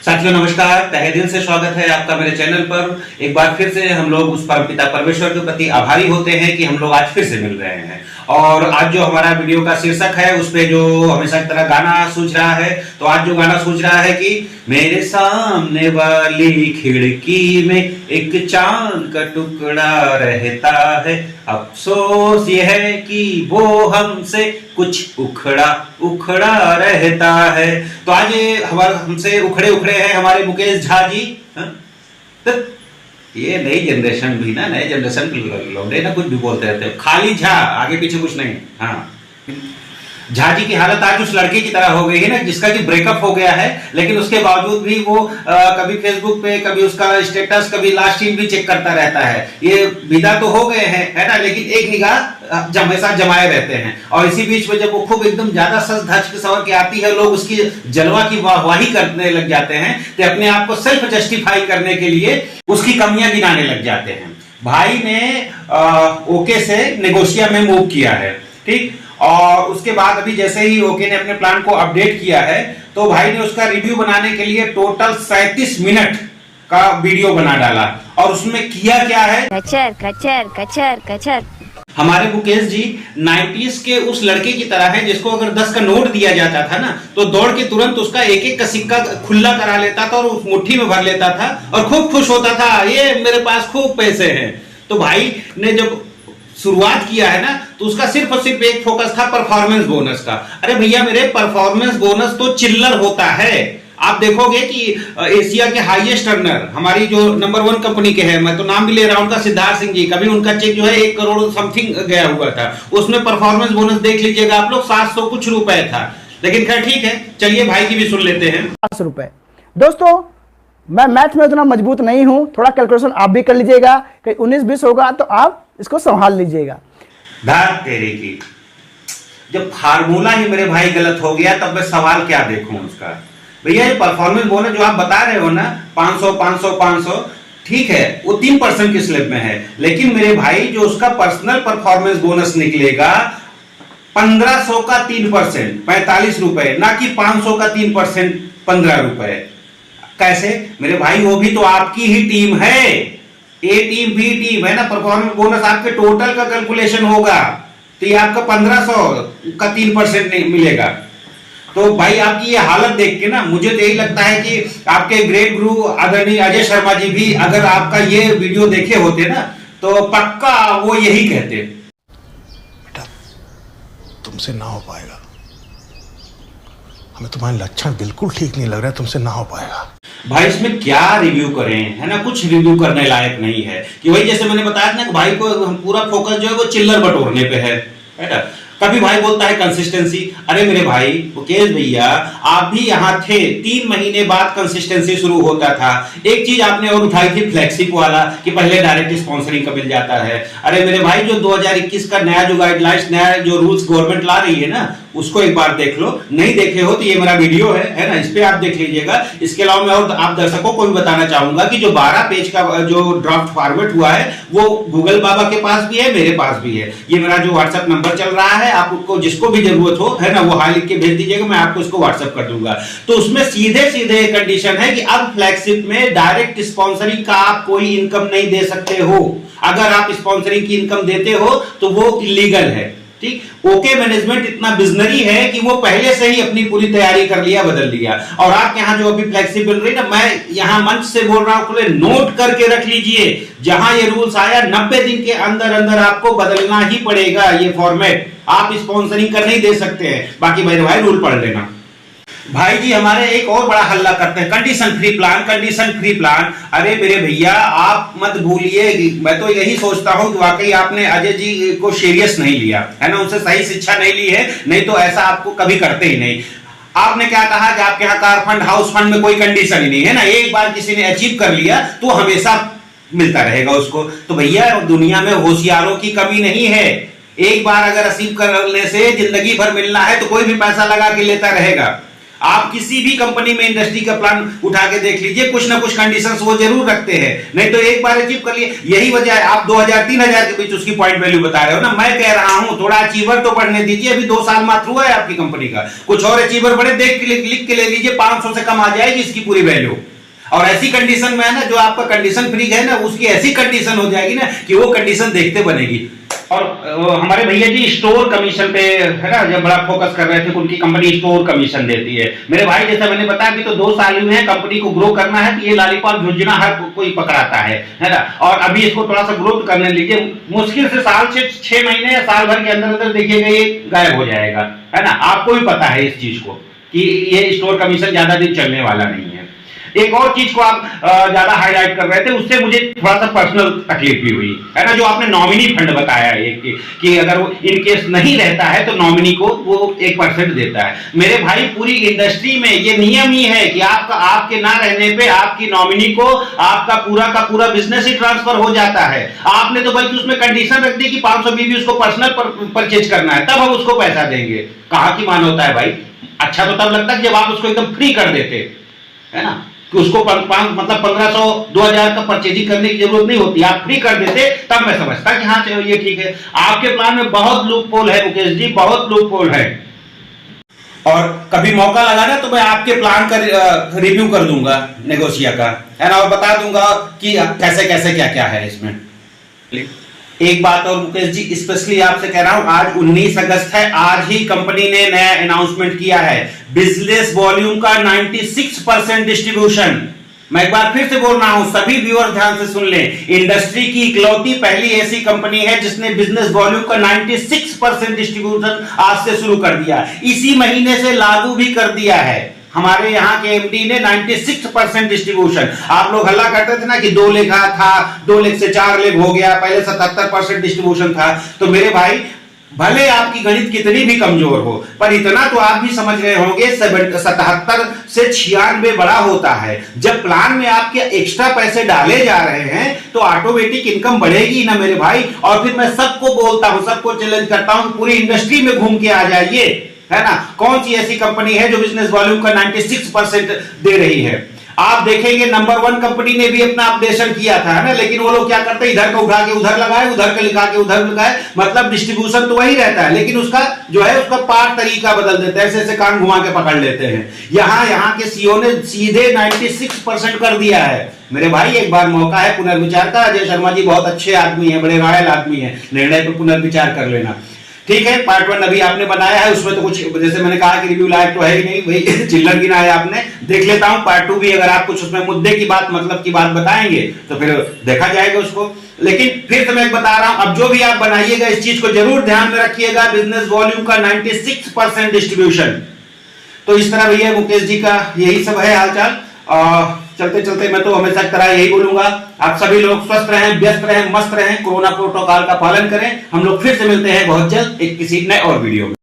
साथियों नमस्कार, तहे दिल से स्वागत है आपका मेरे चैनल पर। एक बार फिर से हम लोग उस परमपिता परमेश्वर के प्रति आभारी होते हैं कि हम लोग आज फिर से मिल रहे हैं। और आज जो हमारा वीडियो का शीर्षक है उस पे जो हमेशा की तरह गाना सूझ रहा है, तो आज जो गाना सूझ रहा है कि मेरे सामने वाली खिड़की में एक चांद का टुकड़ा रहता है, अफसोस यह है कि वो हमसे कुछ उखड़ा उखड़ा रहता है। तो आज हमारे हमसे उखड़े उखड़े हैं हमारे मुकेश झा जी। तो ये नई जनरेशन भी ना, नए जनरेशन के लोग ना कुछ भी बोलते रहते हैं, खाली झा, आगे पीछे कुछ नहीं। हाँ, झा जी की हालत आज उस लड़के की तरह हो गई है ना जिसका कि ब्रेकअप हो गया है, लेकिन उसके बावजूद भी वो कभी फेसबुक पे, कभी उसका स्टेटस, कभी लास्ट सीन भी चेक करता रहता है। ये विदा तो हो गए हैं है ना, लेकिन एक निगाह हमेशा जमाए रहते हैं। और इसी बीच में जब वो खूब एकदम ज्यादा सज धज के सवर के आती है, लोग उसकी जलवा की वाहवाही करने लग जाते हैं, तो अपने आप को सेल्फ जस्टिफाई करने के लिए उसकी कमियां गिनाने लग जाते हैं। भाई ने ओके से नेगोशिया में मूव किया है, ठीक। और उसके बाद अभी जैसे ही ओके ने अपने प्लान को अपडेट किया है, तो भाई ने उसका रिव्यू बनाने के लिए टोटल 37 मिनट का वीडियो बना डाला। और उसमें किया क्या है, कचर कचर कचर कचर। हमारे मुकेश जी 90s के उस लड़के की तरह है जिसको अगर 10 का नोट दिया जाता था ना, तो दौड़ के तुरंत उसका एक एक का सिक्का खुला करा लेता था और उस मुट्ठी में भर लेता था और खूब खुश होता था, ये मेरे पास खूब पैसे हैं। तो भाई ने जब शुरुआत किया है ना, तो उसका सिर्फ और सिर्फ एक फोकस था परफॉर्मेंस बोनस का। अरे भैया मेरे, परफॉर्मेंस बोनस तो चिल्लर होता है। आप देखोगे कि एशिया के हाईएस्ट अर्नर हमारी जो नंबर 1 कंपनी के हैं, मैं तो नाम भी ले रहा हूं उनका, सिद्धार्थ सिंह जी, कभी उनका चेक जो है 1 करोड़ समथिंग गया हुआ था। उसमें परफॉर्मेंस बोनस देख लीजिएगा आप लोग, 700 कुछ रुपए था। लेकिन खैर ठीक है, चलिए भाई की भी सुन लेते हैं। 5 रुपए। दोस्तों मैं मैथ में उतना मजबूत नहीं हूं, थोड़ा कैलकुलेशन आप भी कर लीजिएगा, कहीं 19-20 होगा तो आप इसको संभाल लीजिएगा। धार तेरे की, जब फार्मूला ही मेरे भाई गलत हो गया तब मैं सवाल क्या देखूं उसका। भैया ये परफॉर्मेंस बोनस जो आप बता रहे हो ना, 500 ठीक है, वो 3% की स्लैब में है, लेकिन मेरे भाई जो उसका पर्सनल परफॉर्मेंस बोनस निकलेगा 1500 का 3%, 45 रुपए, ना कि 500 का 3%, 15 रुपए। कैसे मेरे भाई, वो भी तो आपकी ही टीम है, ए टीम बी टीम है ना। परफॉर्मेंस बोनस आपके टोटल का कैलकुलेशन होगा, तो ये आपका 1500 का 3% नहीं मिलेगा। तो भाई आपकी ये हालत देख के ना मुझे तो यही लगता है कि आपके ग्रेट गुरु आदरणीय अजय शर्मा जी भी अगर आपका ये वीडियो देखे होते ना, तो पक्का वो यही कहते, बेटा तुमसे ना हो पाएगा, हमें तुम्हारे लक्षण बिल्कुल ठीक नहीं लग रहा है, तुमसे ना हो पाएगा। भाई इसमें क्या रिव्यू करें, है ना, कुछ रिव्यू करने लायक नहीं है। कि वही जैसे मैंने बताया ना कि भाई को पूरा फोकस जो है वो चिल्लर बटोरने पे है ना। कभी भाई बोलता है कंसिस्टेंसी, अरे मेरे भाई मुकेश भैया आप भी यहाँ थे, 3 महीने बाद कंसिस्टेंसी शुरू होता था। एक चीज आपने और उठाई थी फ्लैगशिप वाला, कि पहले डायरेक्ट स्पॉन्सरिंग का मिल जाता है। अरे मेरे भाई जो 2021 का नया जो गाइडलाइंस, नया जो रूल्स गवर्नमेंट ला रही है ना, उसको एक बार देख लो। नहीं देखे हो तो ये मेरा वीडियो है ना, इस पे आप देख लीजिएगा। इसके अलावा मैं और आप दर्शकों को भी बताना चाहूंगा कि जो 12 पेज का जो ड्राफ्ट फॉर्मेट हुआ है वो गूगल बाबा के पास भी है, मेरे पास भी है। ये मेरा जो व्हाट्सएप नंबर चल रहा है, आप उसको जिसको भी जरूरत हो है ना, वो हाल लिख के भेज दीजिएगा, मैं आपको इसको व्हाट्सएप कर दूंगा। तो उसमें सीधे सीधे कंडीशन है कि अब फ्लैगशिप में डायरेक्ट स्पॉन्सरिंग का आप कोई इनकम नहीं दे सकते हो। अगर आप स्पॉन्सरिंग की इनकम देते हो तो वो इलीगल है, ठीक। ओके मैनेजमेंट इतना बिजनरी है कि वो पहले से ही अपनी पूरी तैयारी कर लिया, बदल लिया। और आप यहाँ जो अभी फ्लेक्सिबल मिल रही ना, मैं यहाँ मंच से बोल रहा हूँ, नोट करके रख लीजिए, जहां ये रूल्स आया 90 दिन के अंदर अंदर आपको बदलना ही पड़ेगा ये फॉर्मेट। आप स्पॉन्सरिंग कर नहीं दे सकते हैं, बाकी मेरे भाई रूल पढ़ लेना। भाई जी हमारे एक और बड़ा हल्ला करते हैं, condition free plan, condition free plan. अरे मेरे भैया आप मत भूलिए, मैं तो यही सोचता हूं कि वाकई आपने अजय जी को सीरियस नहीं लिया है ना, उनसे सही शिक्षा नहीं ली है, नहीं तो ऐसा आपको कभी करते ही नहीं। आपने क्या कहा कि आपके यहाँ कार फंड, हाउस फंड में कोई कंडीशन ही नहीं है ना, एक बार किसी ने अचीव कर लिया तो हमेशा मिलता रहेगा उसको। तो भैया दुनिया में होशियारों की कमी नहीं है, एक बार अगर अचीव करने से जिंदगी भर मिलना है तो कोई भी पैसा लगा के लेता रहेगा। आप किसी भी कंपनी में इंडस्ट्री का प्लान उठा के देख लीजिए, कुछ ना कुछ कंडीशंस वो जरूर रखते हैं, नहीं तो एक बार अचीव कर लिए। यही वजह है आप 2000-3000 के बीच उसकी पॉइंट वैल्यू बता रहे हो ना। मैं कह रहा हूं थोड़ा अचीवर तो बढ़ने दीजिए, अभी 2 साल मात्र हुआ है आपकी कंपनी का, कुछ और अचीवर बढ़े, देख के लिख के ले लीजिए, 500 से कम आ जाएगी इसकी पूरी वैल्यू। और ऐसी कंडीशन में है ना, जो आपका कंडीशन फ्रीक है ना, उसकी ऐसी कंडीशन हो जाएगी ना कि वो कंडीशन देखते बनेगी। और हमारे भैया जी स्टोर कमीशन पे है ना, जब बड़ा फोकस कर रहे थे, उनकी कंपनी स्टोर कमीशन देती है। मेरे भाई जैसा मैंने बताया, अभी तो 2 साल हुए हैं, कंपनी को ग्रो करना है तो ये लॉलीपॉप झुंझुना हर कोई पकड़ाता है ना। और अभी इसको थोड़ा सा ग्रोथ करने लीजिए, मुश्किल से साल से 6 महीने या साल भर के अंदर अंदर देखिएगा ये गायब हो जाएगा, है ना। आपको भी पता है इस चीज को कि ये स्टोर कमीशन ज्यादा दिन चलने वाला नहीं है। एक और चीज को आप ज्यादा हाईलाइट कर रहे थे, उससे मुझे थोड़ा सा पर्सनल तकलीफ भी हुई, है ना। जो आपने नॉमिनी फंड बताया एक कि अगर वो इन केस नहीं रहता है तो नॉमिनी को वो 1% देता है। मेरे भाई पूरी इंडस्ट्री में ये नियम ही है कि आपके ना रहने पे आपकी नॉमिनी को आपका पूरा का पूरा बिजनेस ही ट्रांसफर हो जाता है। आपने तो बल्कि उसमें कंडीशन रख दी कि 500 बीबी उसको पर्सनल परचेज करना है, तब हम उसको पैसा देंगे। कहां की मानवता है भाई। अच्छा तो तब लगता है जब आप उसको एकदम फ्री कर देते, है ना, कि उसको मतलब 1500-2000 का परचेजिंग करने की जरूरत नहीं होती, आप फ्री कर देते, तब मैं समझता कि हाँ चलो ये ठीक है। आपके प्लान में बहुत लूप होल है मुकेश जी, बहुत लूप होल है। और कभी मौका लगा ना तो मैं आपके प्लान का रिव्यू कर दूंगा नेगोशिया का, है ना, और बता दूंगा कि कैसे कैसे क्या क्या है इसमें। एक बात और मुकेश जी, स्पेशली आपसे कह रहा हूं, आज 19 अगस्त है, आज ही कंपनी ने नया अनाउंसमेंट किया है, बिजनेस वॉल्यूम का 96% डिस्ट्रीब्यूशन। मैं एक बार फिर से बोल रहा हूं, सभी व्यूअर ध्यान से सुन लें, इंडस्ट्री की इकलौती पहली ऐसी कंपनी है जिसने बिजनेस वॉल्यूम का 96% डिस्ट्रीब्यूशन आज से शुरू कर दिया, इसी महीने से लागू भी कर दिया है। हमारे यहाँ के एमडी ने 96% डिस्ट्रीब्यूशन। आप लोग हल्ला करते थे ना कि 2 लेख था, 2 लेख से 4 लेख हो गया, पहले 77% डिस्ट्रीब्यूशन था। तो मेरे भाई, भले आपकी गणित कितनी भी कमजोर हो, पर इतना तो आप भी समझ रहे होंगे 77 से 96 बड़ा होता है। जब प्लान में आपके एक्स्ट्रा पैसे डाले जा रहे हैं तो ऑटोमेटिक इनकम बढ़ेगी ना मेरे भाई। और फिर मैं सबको बोलता हूं, सबको चैलेंज करता हूं, पूरी इंडस्ट्री में घूम के आ जाइए, है ना, कौन सी ऐसी कंपनी है जो बिजनेस वॉल्यूम का 96% दे रही है। आप देखेंगे नंबर 1 कंपनी ने भी अपना अपडेशन किया था, है ना, लेकिन वो लोग क्या करते हैं, इधर का उठा के उधर लगाए, उधर का लिखा के उधर लगाए, मतलब डिस्ट्रीब्यूशन तो वही रहता है, लेकिन उसका जो है उसका पार्ट तरीका बदल देते हैं, ऐसे ऐसे कान घुमा के पकड़ लेते हैं। यहाँ के सीईओ ने सीधे 96% कर दिया है। मेरे भाई एक बार मौका है पुनर्विचार का, अजय शर्मा जी बहुत अच्छे आदमी है, बड़े रॉयल आदमी है, निर्णय पर पुनर्विचार कर लेना। ठीक है, पार्ट 1 अभी आपने बनाया है, उसमें तो कुछ जैसे मैंने कहा कि रिव्यू लायक तो है ही नहीं, वही चिल्लर गिना है आपने। देख लेता हूं पार्ट 2 भी, अगर आप कुछ उसमें मुद्दे की बात, मतलब की बात बताएंगे तो फिर देखा जाएगा उसको। लेकिन फिर से मैं बता रहा हूं, अब जो भी आप बनाइएगा इस चीज को जरूर ध्यान में रखिएगा, बिजनेस वॉल्यूम का 96% डिस्ट्रीब्यूशन। तो इस तरह भैया मुकेश जी का यही सब है हालचाल। चलते चलते मैं तो हमेशा तरह यही बोलूंगा, आप सभी लोग स्वस्थ रहें, व्यस्त रहें, मस्त रहें, कोरोना प्रोटोकॉल का पालन करें। हम लोग फिर से मिलते हैं बहुत जल्द एक किसी नए और वीडियो में।